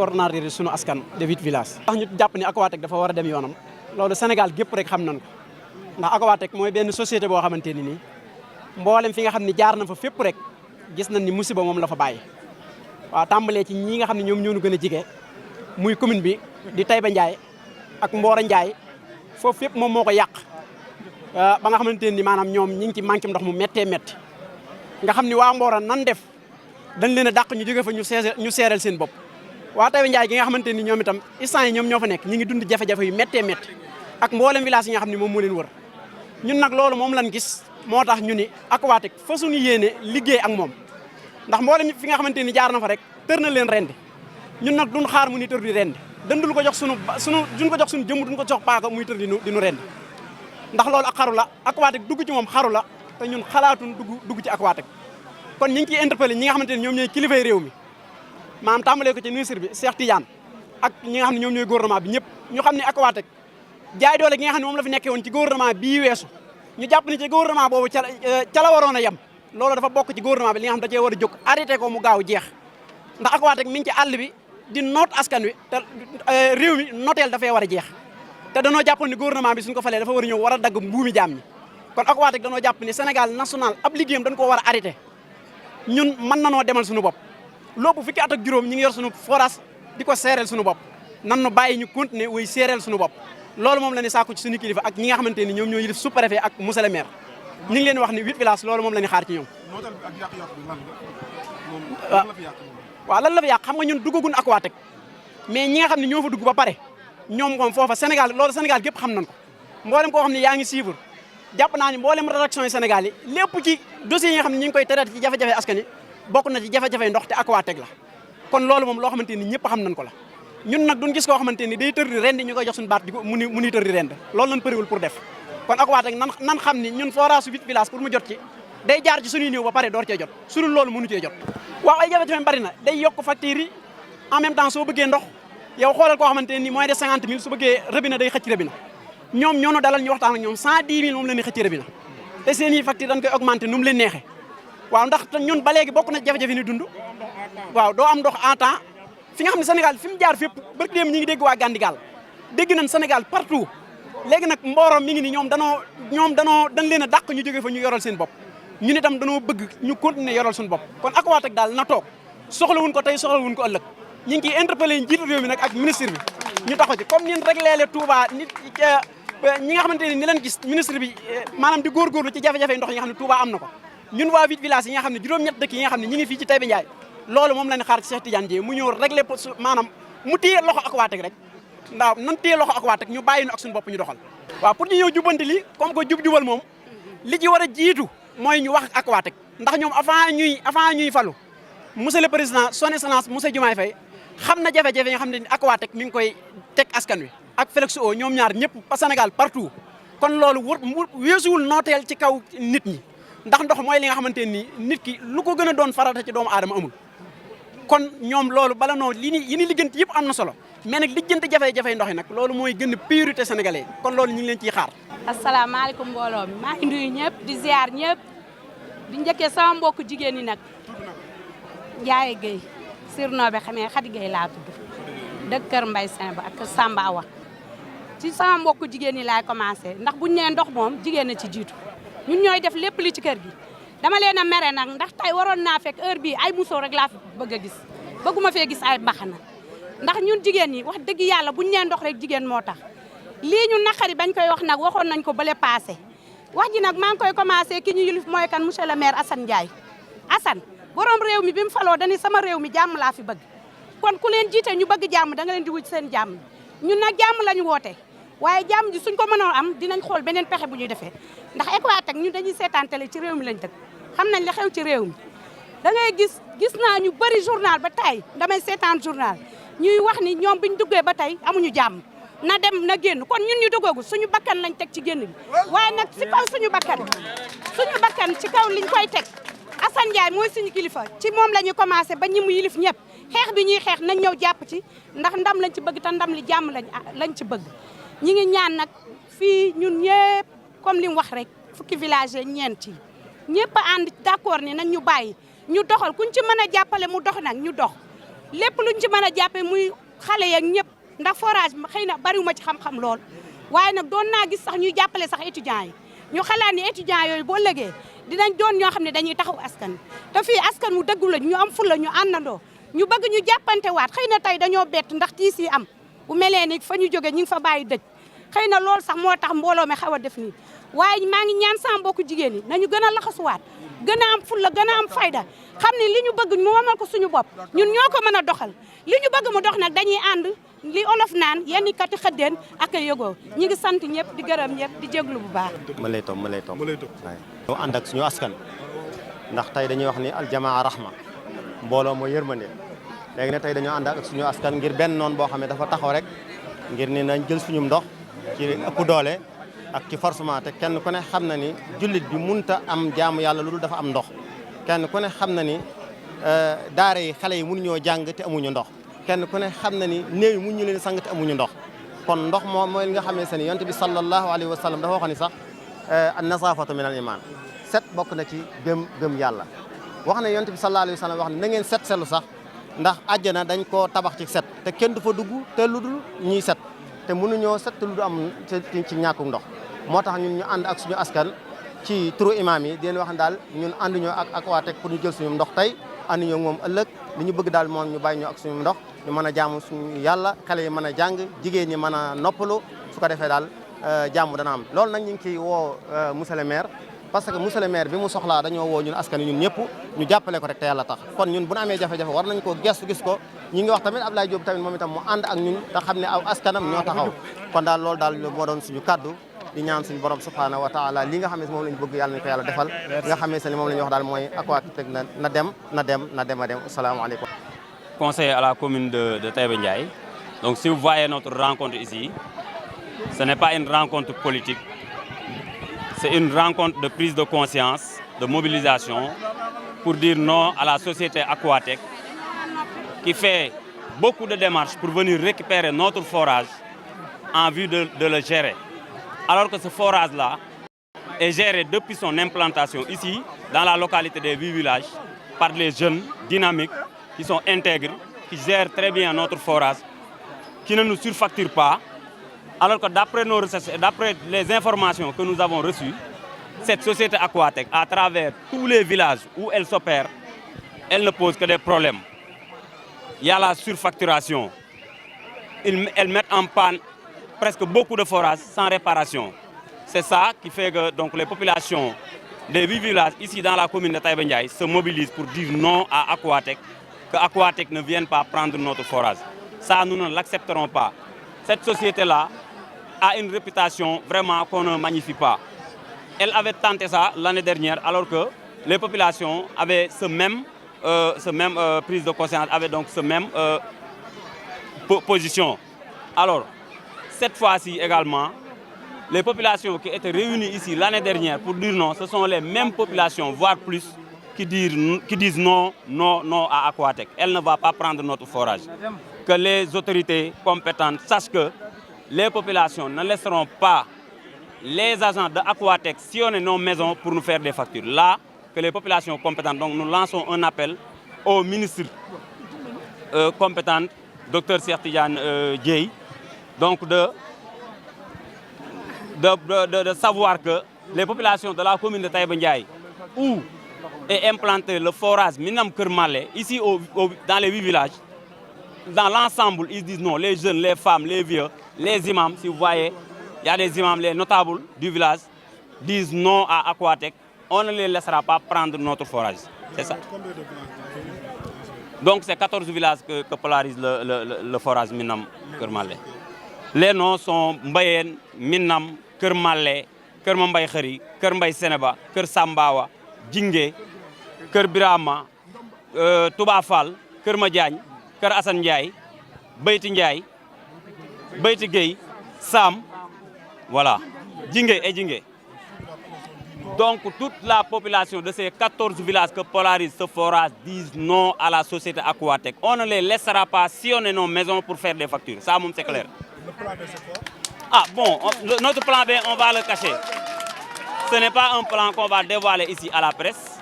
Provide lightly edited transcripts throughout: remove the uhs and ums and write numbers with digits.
coordonnateur sunu askan de 8 villages. tax ñu jàpp ni Aquatech dafa war a dem yoonam loolu Sénégal gépp rek xam nañ ko ndax Aquatech mooy benn société boo xamante ni nii mboolem fi nga xam ne jaar na fa fépp rek gis nañ ni musiba moom la fa bàyyi. waaw tàmbalee ci ñi nga xam ne ñoom ñoo ñu gën a jige muy commune bi di Taïba Ndiaye ak Mbora Ndiaye foofu fépp moom moo ko yàq ba nga xamante ni maanaam ñoom ñi ngi ci manqué ndox mu méttee métti nga xam ni waa Mbora nan def dañ leen a dàq ñu jóge fa ñu seeral seen bopp. waa Taïba Ndiaye gi nga xamante ni ñoom itam instant yi ñoom ñoo fa nekk ñi ngi dund jafe-jafe yu méttee métti ak mboolem village yi nga xam ne moom moo leen wër ñun nag loolu moom lañ gis moo tax ñu ni Aquatech fa suñu yéene liggéey ak moom ndax mboolem fi nga xamante ni jaar na fa rek tër na leen rendi ñun nag duñ xaar mu ni tër di rendi dëndul ko jox duñ ko jox suñu jëmm duñ ko jox paaka muy tër di nu rendi ndax loolu ak xaru la Aquatech dugg ci moom xaru la te ñun xalaatuñ dugg ci Aquatech kon ñi ngi ciy interpellé ñi nga xamante ni ñoom ñooy kilifay réew mi maanaam tàmbalee ko ci ministre bi Cheikh Tidiane ak ñi nga xam ne ñoom ñooy gouvernement bi ñëpp ñu xam ne Aquatech jaay doole gi nga xam ne moom la fi nekkee woon ci gouvernement bii weesu ñu jàpp ni ci gouvernement boobu ca la waroon a yem loolu dafa bokk ci gouvernement bi li nga xam da cee war a jóg arrêté ko mu gaaw jeex ndax Aquatech mi ngi ci àll bi di noot askan wi te réew mi noteel dafay war a jeex te danoo jàppoon ni gouvernement bi suñ ko falee dafa war a ñëw war a dagg mbuumi jaam ñi kon Aquatech danoo jàpp ni Sénégal national ab liggéeyam dañ ko war a arrêté ñun mën nanoo demal suñu bopp loolu fukki at ak juróom ñi ngi yor suñu forage di ko seereel suñu bopp nan nu bàyyi ñu continuer way seereel suñu bopp loolu moom la ni sàkku ci suñu kilifa ak ñi nga xamante ni ñoom ñoo yilif sous-préfet ak monsieur le maire ñu ngi leen wax ni 8 villages loolu moom la ñu xaar ci ñoom waaw lan la fi yàq xam nga ñun duggagun Aquatech mais ñi nga xam ne ñoo fa dugg ba pare ñoom moom foofa Sénégal loolu Sénégal gépp xam nañ ko mboolem koo xam ne yaa ngi suivre jàpp naa ni mboolem rédaction yi Sénégal yi lépp ci dossiers yi nga xam ne ñi ngi koy traité ci jafe-jafe askan yi bokk na ci jafe-jafe ndox te Aquatech la kon loolu moom loo xamante ni ñëpp xam nañ ko la ñun nag duñ gis koo xamante ni day tër di rend ñu koy jox suñu baat di ko mu ni tër di rend loolu lañ përiwul pour def kon Aquatech nan xam ni ñun forage 8 villages pour mu jot ci day jaar ci suñuy néew ba pare door cee jot suñu loolu mënu cee jot waaw ay jafe-jafe bari na day yokk facture yi en même temps soo bëggee ndox yow xoolal koo xamante ni moins de 50 000 su bëggee robinet day xëcc robinet ñoom ñoo dalal ñu waxtaan ak ñoom 110 000 moom la ñuy xëcc robinet te seen i facture dañ koy augmenté nu mu leen neexee waaw ndax ñun ba léegi bokk na jafe-jafe ni dund waaw doo am ndox en temps fi nga xam ne Sénégal fi mu jaar fépp barki dem ñi ngi dégg waa Gandigal dégg nañ Sénégal partout léegi nag Mboro mi ngi ni ñoom dañ leen a dàq ñu jógee fa ñu yoral seen bopp ñun itam danoo bëgg ñu continuer yoral suñu bopp kon Aquatech daal na toog soxlawuñ ko tey soxlawuñ ko ëllëg ñu ngi ciy interpellé njiitu réew mi nag ak ministre bi ñu taxaw ci comme nin réglé Touba nit ñi nga xamante ni leen gis ministre bi maanaam di góorgóorlu ci jafe-jafe ndox yi nga xam ne Touba am na ko ñun waa 8 villages yi nga xam ne juróom-ñett dëkk yi nga xam ne ñi ngi fii ci Taïba Ndiaye loolu moom lañ xaar ci Cheikh Tidiane Dièye mu ñëw réglé maanaam mu téye loxo Aquatech rek ndaw nan téye loxo Aquatech ñu bàyyi nu ak suñu bopp ñu doxal waaw pour ñu ñëw jubanti li comme que jub-jubal moom li ci war a jiitu mooy ñu wax ak Aquatech ndax ñoom avant ñuy falu monsieur le président son excellence monsieur Diomaye Faye xam na jafe-jafe yi nga xam ne Aquatech mi ngi koy teg askan wi ak Félix O ñoom ñaar ñëpp Sénégal partout kon loolu weesuwul nooteel ci kaw nit ñi ndax ndox mooy li nga xamante ni nit ki lu ko gën a doon farata ci doomu aadama amul kon ñoom loolu bala noo yi ni lijjanti yëpp am na solo mais nag lijjanti jafe-jafe ndox yi nag loolu mooy gën a priorité sénégalais kon loolu ñu ngi leen ciy xaar. asalaamaaleykum mbooloo mi maa ngi nuyu ñëpp di ziar ñëpp di njëkkee sama mbokku jigéen ñi nag Ndiaye Guèye surnom bi xamee Khady Guèye laa tudd dëkk Kër Mbaye Simba ak Samba Awa ci sama mbokku jigéen ñi laay commencé ndax buñ nee ndox moom jigéen na ci jiitu ñun ñooy def lépp li ci kër gi dama leen a mere nag ndax tey waroon naa fekk heure bii ay musóor rek laa fi bëgg a gis bëgguma fee gis ay mbaxana ndax ñun jigéen ñi wax dëgg yàlla buñ nee ndox rek jigéen moo tax lii ñu naqari bañ koy wax nag waxoon nañ ko bale passé wax ji nag maa ngi koy commencé ki ñu yilif mooy kan monsieur le maire Assane Ndiaye Assane borom réew mi bi mu faloo dañu sama réew mi jàmm laa fi bëgg kon ku leen jiite ñu bëgg jàmm da nga leen di wuj seen jàmm ñun nag jàmm lañu woote waaye jàmm ji suñ ko mënoon am dinañ xool beneen pexe bu ñuy defee ndax Aquatech ñun dañuy seetaan télé ci réew mi lañ dëkk xam nañ li xew ci réew mi da ngay gis naa ñu bëri journal ba tey damay seetaan journal ñuy wax ni ñoom biñ duggee ba tey amuñu jàmm na dem na génn kon ñun ñu duggagu suñu bakkan lañ teg ci génn bi waaye nag si kaw suñu bakkan ci kaw liñ koy teg Assane Ndiaye mooy suñu kilifa ci moom la ñu commencé ba ñi mu yilif ñëpp xeex bi ñuy xeex nañ ñëw jàpp ci ndax ndam lañ ci bëgg te ndam li jàmm lañ ci bëgg ñi ngi ñaan nag fii ñun ñëpp comme li mu wax rek fukki village ñeent yi ñëpp a ànd d'accord ni nañ ñu bàyyi ñu doxal kuñ ci mën a jàppale mu dox nag ñu dox lépp luñ ci mën a jàppe muy xale yeeg ñëpp ndax forage xëy na bariwuma ci xam-xam lool waaye nag doon naa gis sax ñuy jàppale sax étudiants yi ñu xalaat ni étudiants yooyu boo lëgee dinañ doon ñoo xam ne dañuy taxaw askan te fii askan wu dëggu la ñu am fulla ñu àndandoo ñu bëgg ñu jàppante waat xëy na tey dañoo bett ndax tiis yi am bu melee ni fa ñu jóge ñu ngi fa bàyyi dëj xëy na loolu sax moo tax mbooloo mi xaw a def nii waaye maa ngi ñaan sama mbokku jigéen ñi nañu gën a laxasuwaat gën a am fulla gën a am fayda xam ne li ñu bëgg ñu moomal ko suñu bopp ñun ñoo ko mën a doxal li ñu bëgg mu dox nag dañuy ànd li olof naan yenn kati xëddeen ak a yëgoo ñi ngi sant ñëpp di gërëm ñëpp di jéglu bu baax ma lay topp waaye ñoo ànd ak suñu askan ndax tey dañuy wax ni aljamaa rahma mbooloo mooy yërmande léegi ne tey dañoo ànd ak suñu askan ngir benn noonu boo xam ne dafa taxaw rek ngir ni nañ jël suñu ndox ci ëpp doole ak ci forcément te kenn ku ne xam na ni jullit bi munta am jaamu yàlla lu dul dafa am ndox kenn ku ne xam na ni daara yi xale yi mënuñoo jàng te amuñu ndox kenn ku ne xam na ni néew yi mënuñu leen sang te amuñu ndox kon ndox moom mooy li nga xam ne se ni yonent bi sallallahu alayhi wa sallam dafa wax ni sax an nasafatu min al iman set bokk na ci gëm yàlla wax ne yonent bi sallallahu alayhi wa sallam wax ne na ngeen set selu sax ndax àjjana dañ koo tabax ci set te kenn du fa dugg te lu dul ñuy set te mënuñoo set te lu du am ci ñàkkum ndox moo tax ñun ñu ànd ak suñu askan ci turu imam yi di leen wax ne daal ñun ànduñoo ak waa Tek pour ñu jël suñu ndox tey ànduñoo moom ëllëg li ñu bëgg daal moom ñu bàyyi ñu ak suñu ndox ñu mën a jaamu suñu yàlla xale yi mën a jàng jigéen ñi mën a noppalu su ko defee daal jàmm dana am loolu nag ñu ngi ciy woo monsieur le maire parce que monsieur le maire bi mu soxlaa dañoo woo ñun askan ñun ñëpp ñu jàppale ko rek te yàlla tax kon ñun bu ñu amee jafe-jafe war nañ ko gestu gis ko ñi ngi wax tamit Abdoulaye Diop tamit moom itam mu ànd ak ñun te xam ne aw askanam ñoo taxaw kon daal loolu daal moo doon suñu kaddu di ñaan suñu borom subhanahu wa taala li nga xam ne moom la ñu bëgg yàlla nañu ko yàlla defal nga xam ne moom la ñu wax daal mooy Aquatech na dem asalaamaaleykum. Conseiller à la commune de Taïba Ndiaye. Donc si vous voyez notre rencontre ici, ce n'est pas une rencontre politique, c'est une rencontre de prise de conscience, de mobilisation pour dire non à la société Aquatech qui fait beaucoup de démarches pour venir récupérer notre forage en vue de le gérer. Alors que ce forage-là est géré depuis son implantation ici, dans la localité des 8 villages, par les jeunes dynamiques qui sont intègres, qui gèrent très bien notre forage, qui ne nous surfacturent pas. Alors que d'après nos recherches et d'après les informations que nous avons reçues, cette société Aquatech, à travers tous les villages où elle s'opère, elle ne pose que des problèmes. Il y a la surfacturation. Elles mettent en panne presque beaucoup de forages sans réparation. C'est ça qui fait que donc, les populations des 8 villages ici dans la commune de Taïba Ndiaye se mobilisent pour dire non à Aquatech, que Aquatech ne vienne pas prendre notre forage. Ça, nous ne l'accepterons pas. Cette société-là a une réputation vraiment qu'on ne magnifie pas. Elle avait tenté ça l'année dernière alors que les populations avaient ce même prise de conscience, avaient donc ce même position. Alors, cette fois-ci également, les populations qui étaient réunies ici l'année dernière pour dire non, ce sont les mêmes populations, voire plus, qui disent non à Aquatech. Elle ne va pas prendre notre forage. Que les autorités compétentes sachent que les populations ne laisseront pas les agents de Aquatech sillonner nos maisons pour nous faire des factures. Là, que les populations compétentes, donc nous lançons un appel au ministre compétent, Dr Cheikh Tidiane Dièye, donc de savoir que les populations de la commune de Taïba Ndiaye, où est implanté le forage Minam Kër Malé, ici dans les 8 villages, dans l'ensemble, ils disent non. Les jeunes, les femmes, les vieux, les imams, si vous voyez, il y a des imams, les notables du village, disent non à Aquatech. On ne les laissera pas prendre notre forage. C'est ça. Donc c'est 14 villages que polarise le forage Minam Kër Malé. Les noms sont Mbayen, Minam, Kër Malé, Kër Mambay Khari, Kër Mbay Seneba, Kër Sambawa, Djingé, Kër Birama, Touba Fall, Kër Madiagne, Kër Assane Ndiaye, Beyti Ndiaye, Beyti Gueye, Sam, voilà, Djingé et Djingé. Donc toute la population de ces 14 villages que polarise ce forage disent non à la société Aquatech. On ne les laissera pas sillonner nos maisons pour faire des factures. Ça, c'est clair. Le plan B, c'est quoi? Ah bon, notre plan B, on va le cacher. Ce n'est pas un plan qu'on va dévoiler ici à la presse.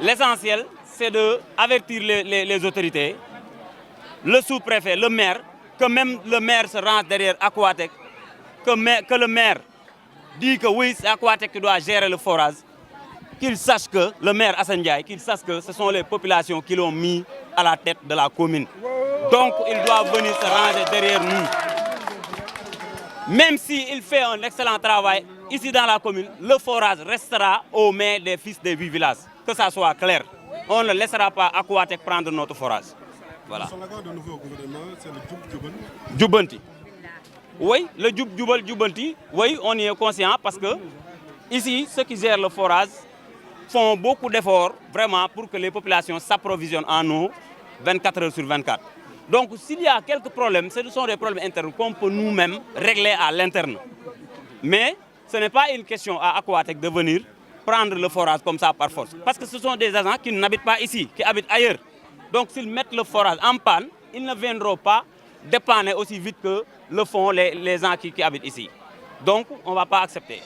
L'essentiel, c'est d'avertir les autorités le sous-préfet, le maire, que même le maire se range derrière Aquatec, que le maire dit que oui, c'est Aquatec qui doit gérer le forage, qu'il sache que, le maire Assane Ndiaye, qu'il sache que ce sont les populations qui l'ont mis à la tête de la commune. Donc il doit venir se ranger derrière nous. Même s'il fait un excellent travail ici dans la commune, le forage restera aux mains des fils des 8 villages. Que ça soit clair. On ne laissera pas Aquatec prendre notre forage. Voilà. Son accord de nouveau gouvernement, c'est le Djoubanti. Oui, le Djoubanti, oui, on y est conscient parce que ici, ceux qui gèrent le forage font beaucoup d'efforts vraiment pour que les populations s'approvisionnent en eau 24 heures sur 24. Donc s'il y a quelques problèmes, ce sont des problèmes internes qu'on peut nous-mêmes régler à l'interne. Mais ce n'est pas une question à Aquatec de venir prendre le forage comme ça par force. Parce que ce sont des agents qui n'habitent pas ici, qui habitent ailleurs. Donc s'ils mettent le forage en panne, ils ne viendront pas dépanner aussi vite que le font les gens qui habitent ici. Donc on ne va pas accepter.